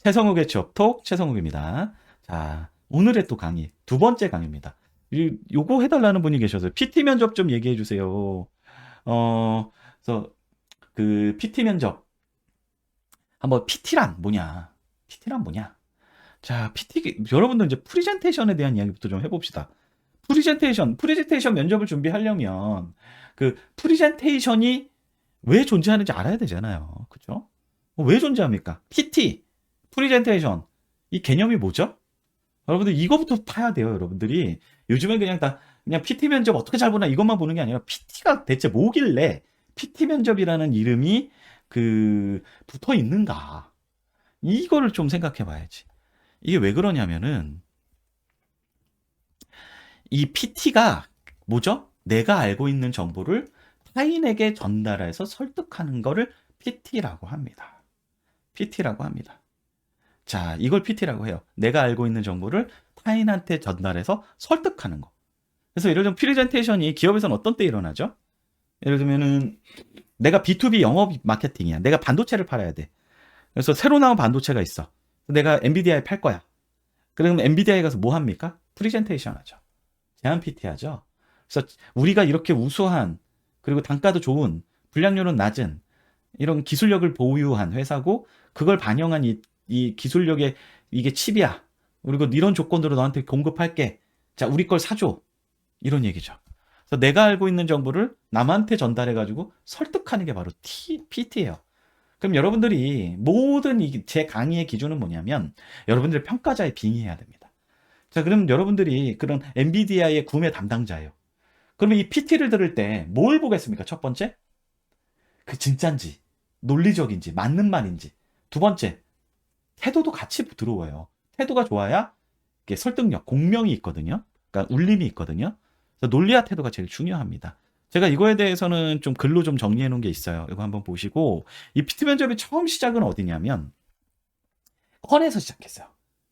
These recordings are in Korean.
최성욱의 취업톡 최성욱입니다. 자, 오늘의 또 강의, 두 번째 강의입니다. 요거 해달라는 분이 계셔서 PT 면접 좀 얘기해 주세요. 그래서 그 PT 면접 한번 PT란 뭐냐? PT란 뭐냐? 자, PT 여러분들 이제 프리젠테이션에 대한 이야기부터 좀 해봅시다. 프리젠테이션 면접을 준비하려면 그 프리젠테이션이 왜 존재하는지 알아야 되잖아요. 그죠? 왜 존재합니까? PT, 프리젠테이션. 이 개념이 뭐죠? 여러분들 이거부터 파야 돼요, 여러분들이. 요즘에 그냥 PT 면접 어떻게 잘 보나 이것만 보는 게 아니라 PT가 대체 뭐길래 PT 면접이라는 이름이 붙어 있는가? 이거를 좀 생각해 봐야지. 이게 왜 그러냐면은 이 PT가 뭐죠? 내가 알고 있는 정보를 타인에게 전달해서 설득하는 거를 PT라고 합니다. PT라고 합니다. 자, 이걸 PT라고 해요. 내가 알고 있는 정보를 타인한테 전달해서 설득하는 거. 그래서 예를 들면 프레젠테이션이 기업에서는 어떤 때 일어나죠? 예를 들면은 내가 B2B 영업 마케팅이야. 내가 반도체를 팔아야 돼. 그래서 새로 나온 반도체가 있어. 내가 엔비디아에 팔 거야. 그러면 엔비디아에 가서 뭐 합니까? 프레젠테이션 하죠. 제안 PT 하죠. 그래서 우리가 이렇게 우수한 그리고 단가도 좋은 불량률은 낮은 이런 기술력을 보유한 회사고 그걸 반영한 이 기술력의 이게 칩이야. 그리고 이런 조건으로 너한테 공급할게. 자, 우리 걸 사줘. 이런 얘기죠. 그래서 내가 알고 있는 정보를 남한테 전달해가지고 설득하는 게 바로 PT예요. 그럼 여러분들이 모든 제 강의의 기준은 뭐냐면 여러분들의 평가자에 빙의해야 됩니다. 자, 그럼 여러분들이 그런 엔비디아의 구매 담당자예요. 그러면 이 PT를 들을 때 뭘 보겠습니까? 첫 번째, 그 진짠지, 논리적인지, 맞는 말인지. 두 번째, 태도도 같이 들어와요. 태도가 좋아야 이게 설득력, 공명이 있거든요. 그러니까 울림이 있거든요. 그래서 논리와 태도가 제일 중요합니다. 제가 이거에 대해서는 좀 글로 좀 정리해 놓은 게 있어요. 이거 한번 보시고 이 PT 면접의 처음 시작은 어디냐면 컨에서 시작했어요.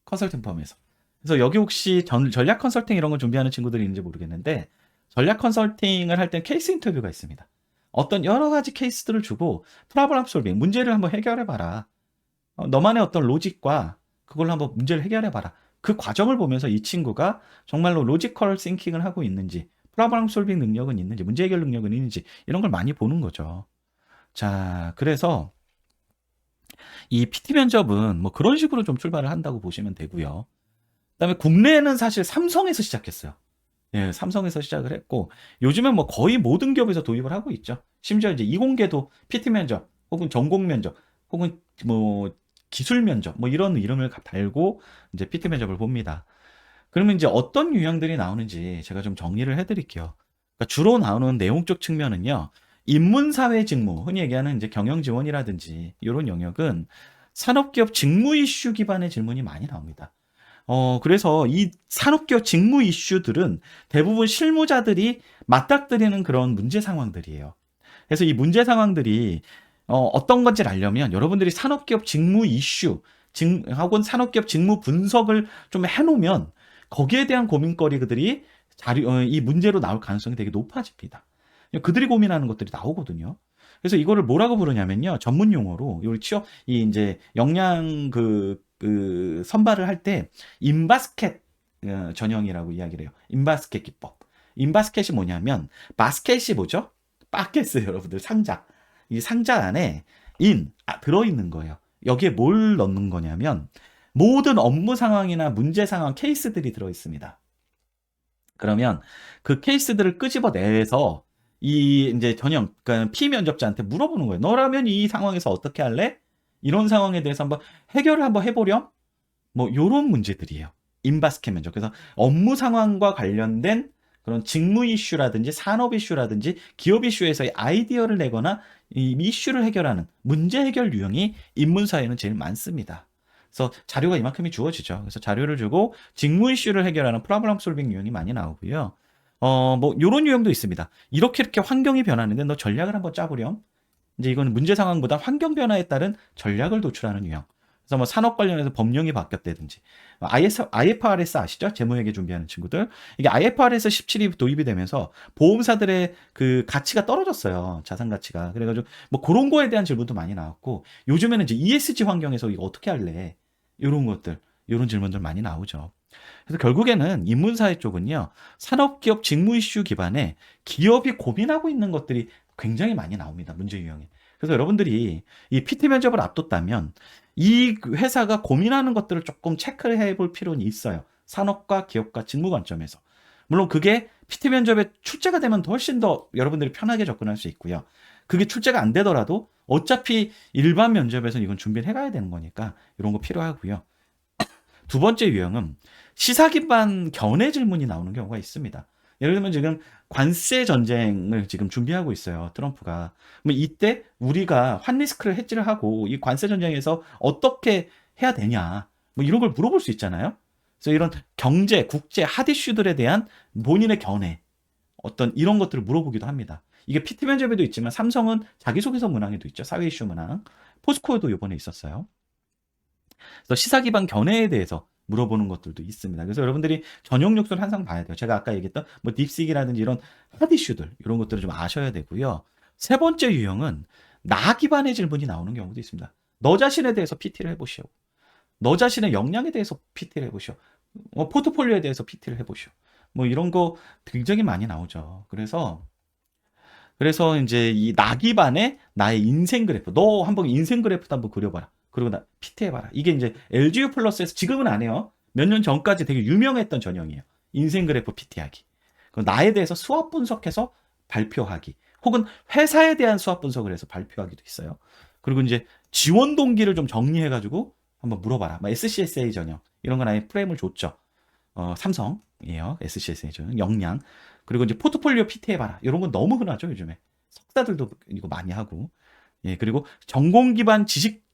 컨설팅 펌에서. 그래서 여기 혹시 전략 컨설팅 이런 걸 준비하는 친구들이 있는지 모르겠는데 전략 컨설팅을 할 땐 케이스 인터뷰가 있습니다. 어떤 여러 가지 케이스들을 주고 프로블럼 솔빙, 문제를 한번 해결해 봐라. 너만의 어떤 로직과 그걸로 한번 문제를 해결해 봐라. 그 과정을 보면서 이 친구가 정말로 로지컬 싱킹을 하고 있는지, 프로블럼 솔빙 능력은 있는지, 문제 해결 능력은 있는지 이런 걸 많이 보는 거죠. 자, 그래서 이 PT 면접은 뭐 그런 식으로 좀 출발을 한다고 보시면 되고요. 그다음에 국내에는 사실 삼성에서 시작했어요. 예, 삼성에서 시작을 했고 요즘은 뭐 거의 모든 기업에서 도입을 하고 있죠. 심지어 이제 이공계도 PT 면접 혹은 전공 면접 혹은 뭐 기술 면접 뭐 이런 이름을 달고 이제 PT 면접을 봅니다. 그러면 이제 어떤 유형들이 나오는지 제가 좀 정리를 해드릴게요. 그러니까 주로 나오는 내용적 측면은요. 인문사회 직무, 흔히 얘기하는 이제 경영 지원이라든지 이런 영역은 산업기업 직무 이슈 기반의 질문이 많이 나옵니다. 그래서 이 산업기업 직무 이슈들은 대부분 실무자들이 맞닥뜨리는 그런 문제 상황들이에요. 그래서 이 문제 상황들이 어떤 건지를 알려면 여러분들이 산업기업 직무 이슈, 혹은 산업기업 직무 분석을 좀 해놓으면 거기에 대한 고민거리들이 이 문제로 나올 가능성이 되게 높아집니다. 그들이 고민하는 것들이 나오거든요. 그래서 이거를 뭐라고 부르냐면요. 전문 용어로, 우리 이제 역량 선발을 할 때, 인바스켓 전형이라고 이야기를 해요. 인바스켓 기법. 인바스켓이 뭐냐면, 바스켓이 뭐죠? 바켓스 여러분들, 상자. 이 상자 안에 들어있는 거예요. 여기에 뭘 넣는 거냐면, 모든 업무 상황이나 문제 상황, 케이스들이 들어있습니다. 그러면 그 케이스들을 끄집어내서 이제 그러니까 피면접자한테 물어보는 거예요. 너라면 이 상황에서 어떻게 할래? 이런 상황에 대해서 해결을 한번 해보렴? 뭐 요런 문제들이에요. 인바스켓 면접. 그래서 업무 상황과 관련된 그런 직무 이슈라든지 산업 이슈라든지 기업 이슈에서의 아이디어를 내거나 이 이슈를 해결하는 문제 해결 유형이 인문사에는 제일 많습니다. 그래서 자료가 이만큼이 주어지죠. 그래서 자료를 주고 직무 이슈를 해결하는 프로블럼 솔빙 유형이 많이 나오고요. 뭐 요런 유형도 있습니다. 이렇게 환경이 변하는데 너 전략을 한번 짜보렴. 이제 이거는 문제 상황보다 환경 변화에 따른 전략을 도출하는 유형. 그래서 뭐 산업 관련해서 법령이 바뀌었다든지. IFRS 아시죠? 재무회계 준비하는 친구들. 이게 IFRS 17이 도입이 되면서 보험사들의 그 가치가 떨어졌어요. 자산 가치가. 그래가지고 뭐 그런 거에 대한 질문도 많이 나왔고 요즘에는 이제 ESG 환경에서 이거 어떻게 할래? 요런 것들, 요런 질문들 많이 나오죠. 그래서 결국에는 인문사회 쪽은요, 산업기업 직무 이슈 기반에 기업이 고민하고 있는 것들이 굉장히 많이 나옵니다. 문제 유형에. 그래서 여러분들이 이 PT 면접을 앞뒀다면 이 회사가 고민하는 것들을 조금 체크를 해볼 필요는 있어요. 산업과 기업과 직무 관점에서. 물론 그게 PT 면접에 출제가 되면 훨씬 더 여러분들이 편하게 접근할 수 있고요. 그게 출제가 안 되더라도 어차피 일반 면접에서는 이건 준비를 해가야 되는 거니까 이런 거 필요하고요. 두 번째 유형은 시사 기반 견해 질문이 나오는 경우가 있습니다. 예를 들면 지금 관세 전쟁을 지금 준비하고 있어요. 트럼프가. 그럼 이때 우리가 환리스크를 해지를 하고 이 관세 전쟁에서 어떻게 해야 되냐. 뭐 이런 걸 물어볼 수 있잖아요. 그래서 이런 경제, 국제, 핫 이슈들에 대한 본인의 견해, 어떤 이런 것들을 물어보기도 합니다. 이게 PT 면접에도 있지만 삼성은 자기소개서 문항에도 있죠. 사회 이슈 문항. 포스코에도 이번에 있었어요. 그래서 시사 기반 견해에 대해서 물어보는 것들도 있습니다. 그래서 여러분들이 전용 요소를 항상 봐야 돼요. 제가 아까 얘기했던 뭐 딥식이라든지 이런 핫 이슈들 이런 것들을 좀 아셔야 되고요. 세 번째 유형은 나 기반의 질문이 나오는 경우도 있습니다. 너 자신에 대해서 PT를 해보시오. 너 자신의 역량에 대해서 PT를 해보시오. 포트폴리오에 대해서 PT를 해보시오. 뭐 이런 거 굉장히 많이 나오죠. 그래서 이제 이 나 기반의 나의 인생 그래프. 너 한번 인생 그래프도 한번 그려봐라. 그리고 나 PT 해봐라. 이게 이제 LGU 플러스에서 지금은 안 해요. 몇 년 전까지 되게 유명했던 전형이에요. 인생 그래프 PT하기. 나에 대해서 수학 분석해서 발표하기. 혹은 회사에 대한 수학 분석을 해서 발표하기도 있어요. 그리고 이제 지원 동기를 좀 정리해가지고 한번 물어봐라. SCSA 전형. 이런 건 아예 프레임을 줬죠. 삼성이에요. SCSA 전형. 역량. 그리고 이제 포트폴리오 PT 해봐라. 이런 건 너무 흔하죠, 요즘에. 석사들도 이거 많이 하고. 예, 그리고 전공 기반 지식,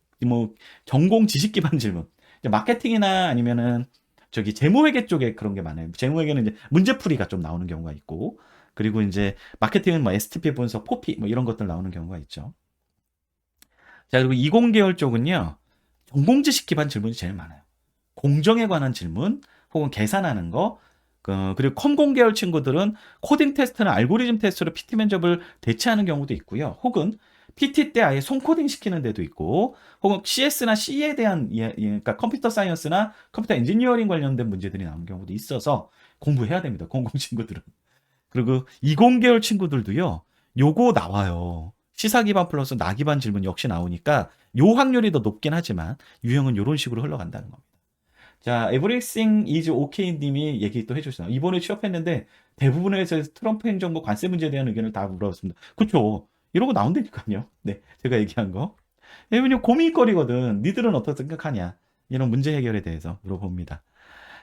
전공 지식 기반 질문. 마케팅이나 아니면은 저기 재무회계 쪽에 그런 게 많아요. 재무회계는 이제 문제풀이가 좀 나오는 경우가 있고. 그리고 이제 마케팅은 뭐 STP 분석, 포피 뭐 이런 것들 나오는 경우가 있죠. 자, 그리고 이공계열 쪽은요. 전공 지식 기반 질문이 제일 많아요. 공정에 관한 질문, 혹은 계산하는 거, 그리고 컴공 계열 친구들은 코딩 테스트나 알고리즘 테스트로 PT 면접을 대체하는 경우도 있고요. 혹은 PT 때 아예 손코딩 시키는 데도 있고, 혹은 CS나 C에 대한, 그러니까 컴퓨터 사이언스나 컴퓨터 엔지니어링 관련된 문제들이 나오는 경우도 있어서 공부해야 됩니다. 공공 친구들은. 그리고 이공 계열 친구들도요. 요거 나와요. 시사 기반 플러스 나 기반 질문 역시 나오니까 요 확률이 더 높긴 하지만 유형은 이런 식으로 흘러간다는 겁니다. 자, Everything is OK 님이 얘기 또 해주셨어요. 이번에 취업했는데 대부분의 회사에서 트럼프 행정부 관세 문제에 대한 의견을 다 물어봤습니다. 그쵸? 이런 거 나온다니까요. 네, 제가 얘기한 거. 왜냐면 고민거리거든. 니들은 어떻게 생각하냐? 이런 문제 해결에 대해서 물어봅니다.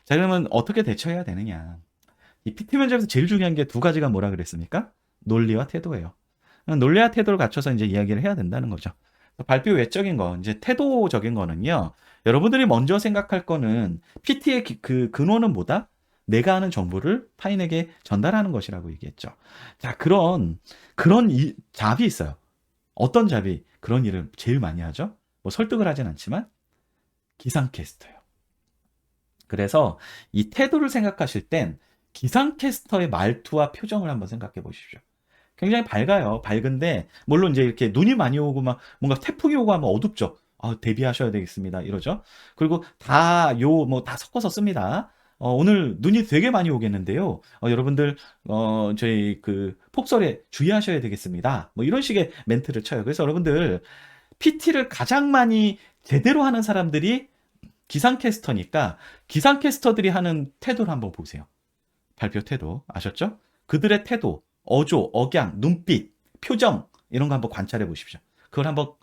자, 그러면 어떻게 대처해야 되느냐? 이 PT 면접에서 제일 중요한 게 두 가지가 뭐라 그랬습니까? 논리와 태도예요. 논리와 태도를 갖춰서 이제 이야기를 해야 된다는 거죠. 발표 외적인 거, 이제 태도적인 거는요. 여러분들이 먼저 생각할 거는 PT의 그 근원은 뭐다? 내가 아는 정보를 타인에게 전달하는 것이라고 얘기했죠. 자, 그런 잡이 있어요. 어떤 잡이 그런 일을 제일 많이 하죠? 뭐 설득을 하진 않지만 기상캐스터예요. 그래서 이 태도를 생각하실 땐 기상캐스터의 말투와 표정을 한번 생각해 보십시오. 굉장히 밝아요. 밝은데 물론 이제 이렇게 눈이 많이 오고 막 뭔가 태풍이 오고 하면 어둡죠. 대비하셔야 되겠습니다. 이러죠. 그리고 다 섞어서 씁니다. 오늘 눈이 되게 많이 오겠는데요. 여러분들 저희 그 폭설에 주의하셔야 되겠습니다. 뭐 이런 식의 멘트를 쳐요. 그래서 여러분들 PT를 가장 많이 제대로 하는 사람들이 기상캐스터니까 기상캐스터들이 하는 태도를 한번 보세요. 발표 태도 아셨죠? 그들의 태도, 어조, 억양, 눈빛, 표정 이런 거 한번 관찰해 보십시오. 그걸 한번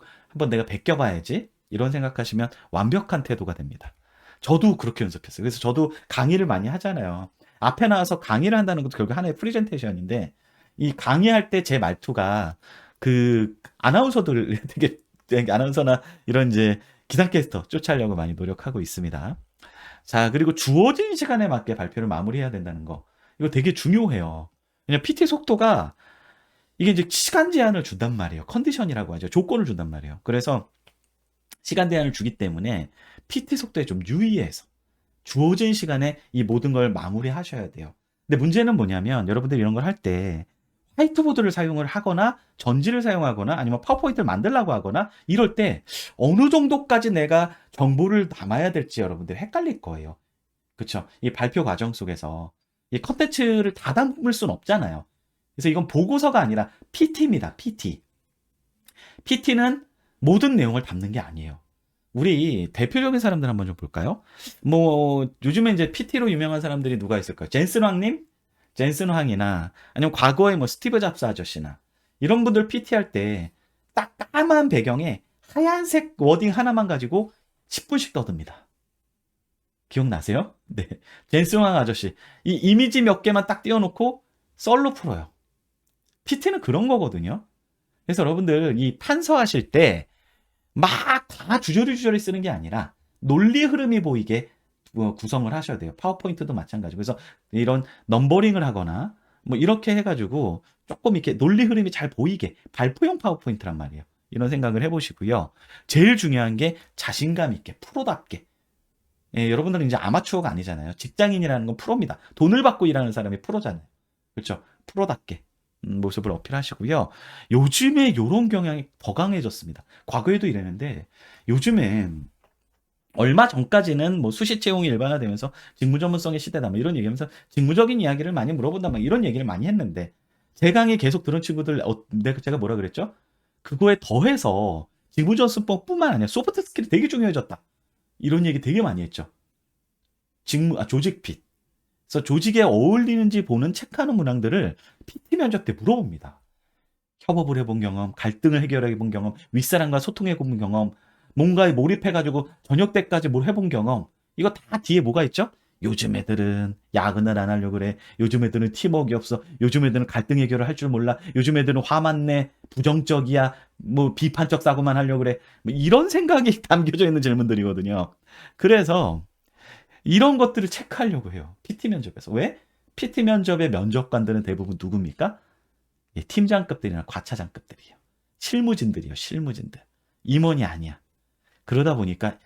내가 베껴봐야지 이런 생각하시면 완벽한 태도가 됩니다. 저도 그렇게 연습했어요. 그래서 저도 강의를 많이 하잖아요. 앞에 나와서 강의를 한다는 것도 결국 하나의 프리젠테이션인데 이 강의할 때 제 말투가 그 아나운서들 되게 아나운서나 이런 이제 기상캐스터 쫓아려고 많이 노력하고 있습니다. 자, 그리고 주어진 시간에 맞게 발표를 마무리해야 된다는 거. 이거 되게 중요해요. 그냥 PT 속도가 이게 이제 시간 제한을 준단 말이에요. 컨디션이라고 하죠. 조건을 준단 말이에요. 그래서 시간 제한을 주기 때문에 PT 속도에 좀 유의해서 주어진 시간에 이 모든 걸 마무리하셔야 돼요. 근데 문제는 뭐냐면 여러분들이 이런 걸 할 때 화이트보드를 사용을 하거나 전지를 사용하거나 아니면 파워포인트를 만들려고 하거나 이럴 때 어느 정도까지 내가 정보를 담아야 될지 여러분들 헷갈릴 거예요. 그쵸? 이 발표 과정 속에서 이 컨텐츠를 다 담을 순 없잖아요. 그래서 이건 보고서가 아니라 PT입니다. PT. PT는 모든 내용을 담는 게 아니에요. 우리 대표적인 사람들 한번 좀 볼까요? 뭐 요즘에 이제 PT로 유명한 사람들이 누가 있을까요? 젠슨 황님? 젠슨 황이나 아니면 과거에 뭐 스티브 잡스 아저씨나 이런 분들 PT 할 때 딱 까만 배경에 하얀색 워딩 하나만 가지고 10분씩 떠듭니다. 기억나세요? 네. 젠슨 황 아저씨. 이 이미지 몇 개만 딱 띄워놓고 썰로 풀어요. PT는 그런 거거든요. 그래서 여러분들 이 판서하실 때 막 다 주저리 쓰는 게 아니라 논리 흐름이 보이게 구성을 하셔야 돼요. 파워포인트도 마찬가지고. 그래서 이런 넘버링을 하거나 뭐 이렇게 해가지고 조금 이렇게 논리 흐름이 잘 보이게 발표용 파워포인트란 말이에요. 이런 생각을 해보시고요. 제일 중요한 게 자신감 있게 프로답게. 예, 여러분들은 이제 아마추어가 아니잖아요. 직장인이라는 건 프로입니다. 돈을 받고 일하는 사람이 프로잖아요. 그렇죠? 프로답게 모습을 어필하시고요. 요즘에 이런 경향이 더 강해졌습니다. 과거에도 이랬는데 요즘엔 얼마 전까지는 뭐 수시 채용이 일반화되면서 직무 전문성의 시대다 뭐 이런 얘기하면서 직무적인 이야기를 많이 물어본다 막 이런 얘기를 많이 했는데 제 강의 계속 들은 친구들 제가 뭐라 그랬죠? 그거에 더해서 직무 전문성뿐만 아니라 소프트 스킬이 되게 중요해졌다. 이런 얘기 되게 많이 했죠. 조직 핏. 그래서 조직에 어울리는지 보는 체크하는 문항들을 PT 면접 때 물어봅니다. 협업을 해본 경험, 갈등을 해결해 본 경험, 윗사람과 소통해 본 경험, 뭔가에 몰입해가지고 저녁 때까지 뭘 해본 경험. 이거 다 뒤에 뭐가 있죠? 요즘 애들은 야근을 안 하려고 그래. 요즘 애들은 팀워크가 없어. 요즘 애들은 갈등 해결을 할 줄 몰라. 요즘 애들은 화만 내. 부정적이야. 뭐 비판적 사고만 하려고 그래. 뭐 이런 생각이 담겨져 있는 질문들이거든요. 그래서 이런 것들을 체크하려고 해요. PT 면접에서. 왜? PT 면접의 면접관들은 대부분 누굽니까? 예, 팀장급들이나 과차장급들이에요. 실무진들이요. 실무진들. 임원이 아니야. 그러다 보니까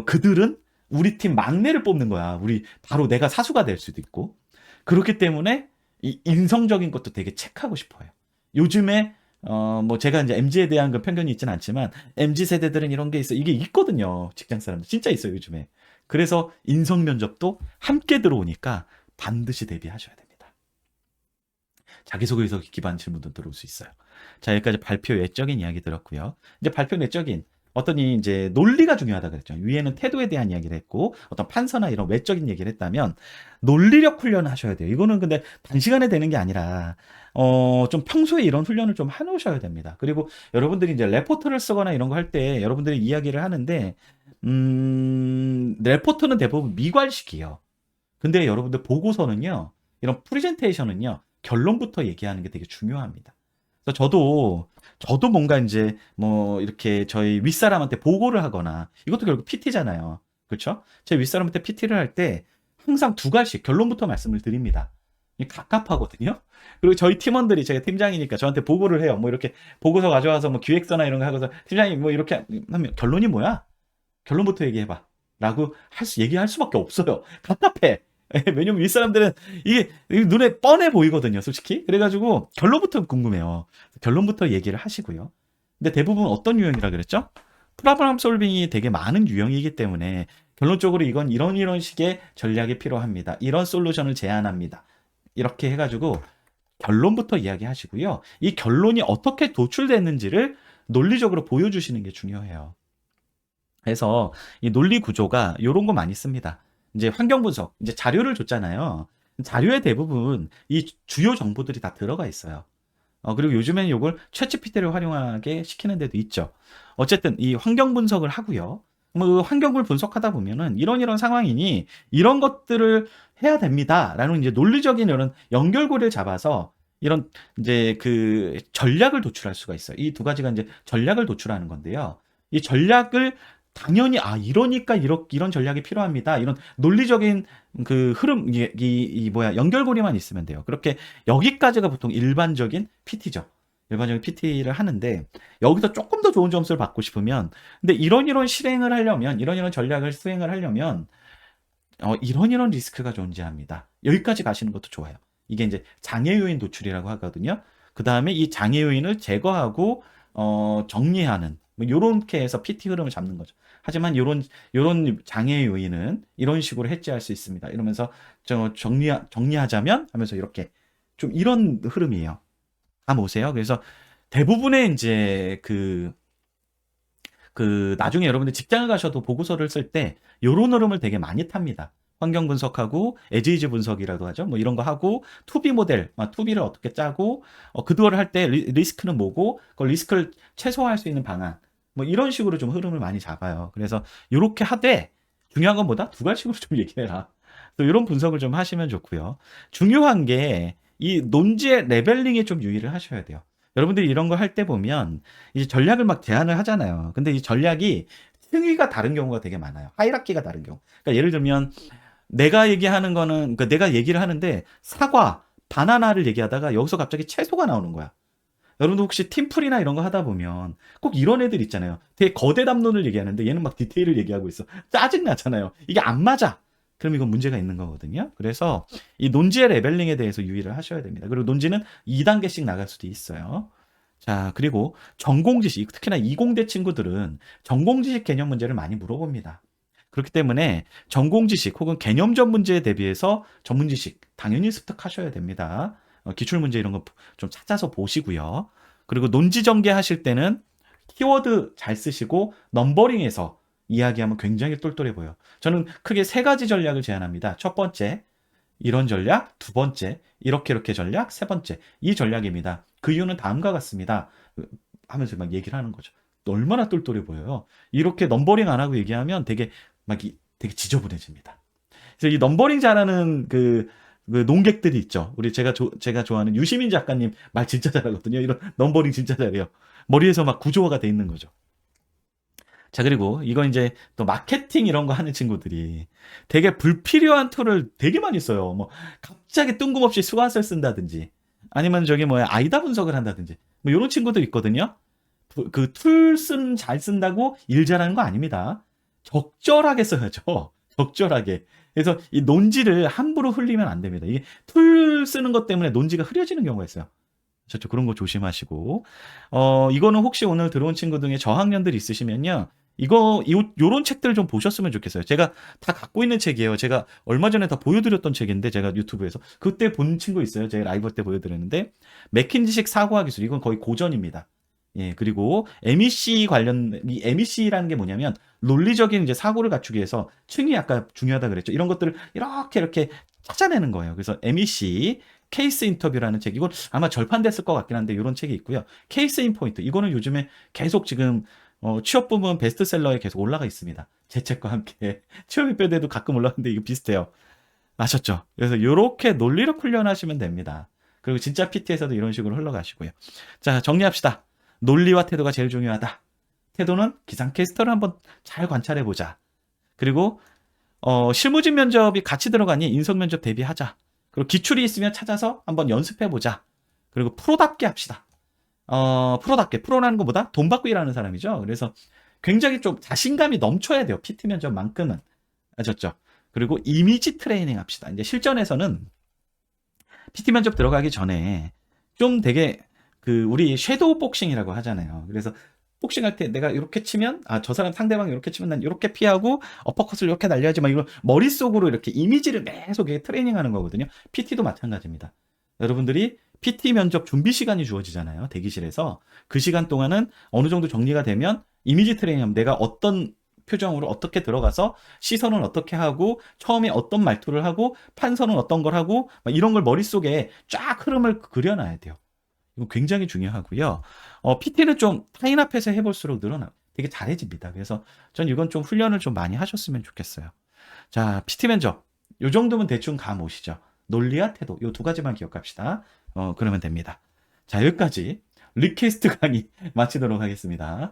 그들은 우리 팀 막내를 뽑는 거야. 우리 바로 내가 사수가 될 수도 있고. 그렇기 때문에 이 인성적인 것도 되게 체크하고 싶어요. 요즘에 뭐 제가 이제 MZ에 대한 그 편견이 있지는 않지만 MZ 세대들은 이런 게 있어. 이게 있거든요. 직장 사람들 진짜 있어요, 요즘에. 그래서 인성 면접도 함께 들어오니까 반드시 대비하셔야 됩니다. 자기소개서 기반 질문도 들어올 수 있어요. 자, 여기까지 발표 외적인 이야기 들었고요. 이제 발표 내적인 어떤 이제 논리가 중요하다 그랬죠. 위에는 태도에 대한 이야기를 했고 어떤 판서나 이런 외적인 얘기를 했다면 논리력 훈련을 하셔야 돼요. 이거는 근데 단시간에 되는 게 아니라 좀 평소에 이런 훈련을 좀 해놓으셔야 됩니다. 그리고 여러분들이 이제 레포트를 쓰거나 이런 거 할 때 여러분들이 이야기를 하는데 레포트는 대부분 미괄식이에요. 근데 여러분들 보고서는요, 이런 프레젠테이션은요, 결론부터 얘기하는 게 되게 중요합니다. 그래서 저도 뭔가 이제 뭐 이렇게 저희 윗사람한테 보고를 하거나 이것도 결국 PT잖아요. 그렇죠? 제 윗사람한테 PT를 할 때 항상 두 가지 결론부터 말씀을 드립니다. 갑갑하거든요. 그리고 저희 팀원들이 제가 팀장이니까 저한테 보고를 해요. 뭐 이렇게 보고서 가져와서 뭐 기획서나 이런 거 하고서 팀장님 뭐 이렇게 하면 결론이 뭐야? 결론부터 얘기해봐. 라고 얘기할 수밖에 없어요. 답답해. 왜냐면 윗사람들은 이게 눈에 뻔해 보이거든요, 솔직히. 그래가지고 결론부터 궁금해요. 결론부터 얘기를 하시고요. 근데 대부분 어떤 유형이라 그랬죠? 프로블럼 솔빙이 되게 많은 유형이기 때문에 결론적으로 이건 이런 식의 전략이 필요합니다. 이런 솔루션을 제안합니다. 이렇게 해가지고 결론부터 이야기하시고요. 이 결론이 어떻게 도출됐는지를 논리적으로 보여주시는 게 중요해요. 그래서 이 논리 구조가 이런 거 많이 씁니다. 이제 환경 분석, 이제 자료를 줬잖아요. 자료에 대부분 이 주요 정보들이 다 들어가 있어요. 그리고 요즘에는 이걸 챗GPT를 활용하게 시키는 데도 있죠. 어쨌든 이 환경 분석을 하고요. 뭐 환경을 분석하다 보면은 이런 상황이니 이런 것들을 해야 됩니다라는 이제 논리적인 이런 연결고리를 잡아서 이런 이제 그 전략을 도출할 수가 있어요. 이 두 가지가 이제 전략을 도출하는 건데요. 이 전략을 당연히 이러니까 이런 전략이 필요합니다. 이런 논리적인 그 흐름 연결고리만 있으면 돼요. 그렇게 여기까지가 보통 일반적인 PT죠. 일반적인 PT를 하는데 여기서 조금 더 좋은 점수를 받고 싶으면 근데 이런 실행을 하려면 이런 전략을 수행을 하려면 이런 리스크가 존재합니다. 여기까지 가시는 것도 좋아요. 이게 이제 장애 요인 노출이라고 하거든요. 그 다음에 이 장애 요인을 제거하고 정리하는 뭐 요렇게 해서 PT 흐름을 잡는 거죠. 하지만 요런 장애 요인은 이런 식으로 해지할 수 있습니다. 이러면서 정리하자면 하면서 이렇게 좀 이런 흐름이에요. 다 보세요. 그래서 대부분의 이제 나중에 여러분들 직장을 가셔도 보고서를 쓸 때 요런 흐름을 되게 많이 탑니다. 환경 분석하고 에지이즈 분석이라고 하죠. 뭐 이런 거 하고 투비 모델, 투비를 어떻게 짜고 그거를 할 때 리스크는 뭐고 그걸 리스크를 최소화할 수 있는 방안 뭐 이런 식으로 좀 흐름을 많이 잡아요. 그래서 이렇게 하되 중요한 건 뭐다? 두 가지식으로 좀 얘기해라. 또 이런 분석을 좀 하시면 좋고요. 중요한 게 이 논지의 레벨링에 좀 유의를 하셔야 돼요. 여러분들이 이런 거 할 때 보면 이제 전략을 막 제안을 하잖아요. 근데 이 전략이 층위가 다른 경우가 되게 많아요. 하이라키가 다른 경우. 그러니까 예를 들면 내가 얘기하는 거는 그러니까 내가 얘기를 하는데 사과, 바나나를 얘기하다가 여기서 갑자기 채소가 나오는 거야. 여러분도 혹시 팀플이나 이런 거 하다 보면 꼭 이런 애들 있잖아요. 되게 거대 담론을 얘기하는데 얘는 막 디테일을 얘기하고 있어. 짜증 나잖아요. 이게 안 맞아. 그럼 이건 문제가 있는 거거든요. 그래서 이 논지의 레벨링에 대해서 유의를 하셔야 됩니다. 그리고 논지는 2단계씩 나갈 수도 있어요. 자, 그리고 전공 지식, 특히나 이공대 친구들은 전공 지식 개념 문제를 많이 물어봅니다. 그렇기 때문에 전공 지식 혹은 개념적 문제에 대비해서 전문 지식 당연히 습득하셔야 됩니다. 기출 문제 이런 거 좀 찾아서 보시고요. 그리고 논지 전개하실 때는 키워드 잘 쓰시고 넘버링해서 이야기하면 굉장히 똘똘해 보여요. 저는 크게 세 가지 전략을 제안합니다. 첫 번째, 이런 전략, 두 번째, 이렇게 전략, 세 번째, 이 전략입니다. 그 이유는 다음과 같습니다. 하면서 막 얘기를 하는 거죠. 얼마나 똘똘해 보여요. 이렇게 넘버링 안 하고 얘기하면 되게 되게 지저분해집니다. 그래서 이 넘버링 잘하는 그 농객들이 있죠. 제가 좋아하는 유시민 작가님 말 진짜 잘하거든요. 이런 넘버링 진짜 잘해요. 머리에서 막 구조화가 돼 있는 거죠. 자, 그리고 이거 이제 또 마케팅 이런 거 하는 친구들이 되게 불필요한 툴을 되게 많이 써요. 뭐 갑자기 뜬금없이 수완설 쓴다든지 아니면 저기 뭐야 아이다 분석을 한다든지 뭐 이런 친구들 있거든요. 그 툴 잘 쓴다고 일 잘하는 거 아닙니다. 적절하게 써야죠. 적절하게. 그래서 이 논지를 함부로 흘리면 안 됩니다. 이게 툴 쓰는 것 때문에 논지가 흐려지는 경우가 있어요. 그렇죠. 그런 거 조심하시고. 이거는 혹시 오늘 들어온 친구 중에 저학년들 있으시면요. 요런 책들을 좀 보셨으면 좋겠어요. 제가 다 갖고 있는 책이에요. 제가 얼마 전에 다 보여드렸던 책인데, 제가 유튜브에서. 그때 본 친구 있어요. 제가 라이브 때 보여드렸는데, 맥킨지식 사고화 기술. 이건 거의 고전입니다. 예, 그리고 이 MEC라는 게 뭐냐면, 논리적인 이제 사고를 갖추기 위해서 층이 아까 중요하다 그랬죠. 이런 것들을 이렇게 찾아내는 거예요. 그래서 MEC, 케이스 인터뷰라는 책, 이건 아마 절판됐을 것 같긴 한데, 이런 책이 있고요. 케이스 인 포인트, 이거는 요즘에 계속 지금 취업 부문 베스트셀러에 계속 올라가 있습니다. 제 책과 함께. 취업이 빼대도 가끔 올라가는데 이거 비슷해요. 아셨죠? 그래서 이렇게 논리력 훈련하시면 됩니다. 그리고 진짜 PT에서도 이런 식으로 흘러가시고요. 자, 정리합시다. 논리와 태도가 제일 중요하다. 태도는 기상캐스터를 한번 잘 관찰해보자. 그리고 실무진 면접이 같이 들어가니 인성 면접 대비하자. 그리고 기출이 있으면 찾아서 한번 연습해보자. 그리고 프로답게 합시다. 프로라는 것보다 돈 받고 일하는 사람이죠. 그래서 굉장히 좀 자신감이 넘쳐야 돼요. PT 면접만큼은. 아셨죠? 그리고 이미지 트레이닝 합시다. 이제 실전에서는 PT 면접 들어가기 전에 좀 되게 우리 섀도우 복싱이라고 하잖아요. 그래서 복싱할 때 내가 이렇게 치면 저 사람 상대방이 이렇게 치면 난 이렇게 피하고 어퍼컷을 이렇게 날려야지 막 이런 머릿속으로 이렇게 이미지를 계속 트레이닝하는 거거든요. PT도 마찬가지입니다. 여러분들이 PT 면접 준비 시간이 주어지잖아요. 대기실에서. 그 시간 동안은 어느 정도 정리가 되면 이미지 트레이닝하면 내가 어떤 표정으로 어떻게 들어가서 시선은 어떻게 하고 처음에 어떤 말투를 하고 판선은 어떤 걸 하고 막 이런 걸 머릿속에 쫙 흐름을 그려놔야 돼요. 이거 굉장히 중요하고요. PT는 좀 타인 앞에서 해볼수록 되게 잘해집니다. 그래서 전 이건 좀 훈련을 좀 많이 하셨으면 좋겠어요. 자, PT 면접. 요 정도면 대충 감 오시죠. 논리와 태도. 요 두 가지만 기억합시다. 그러면 됩니다. 자, 여기까지 리퀘스트 강의 마치도록 하겠습니다.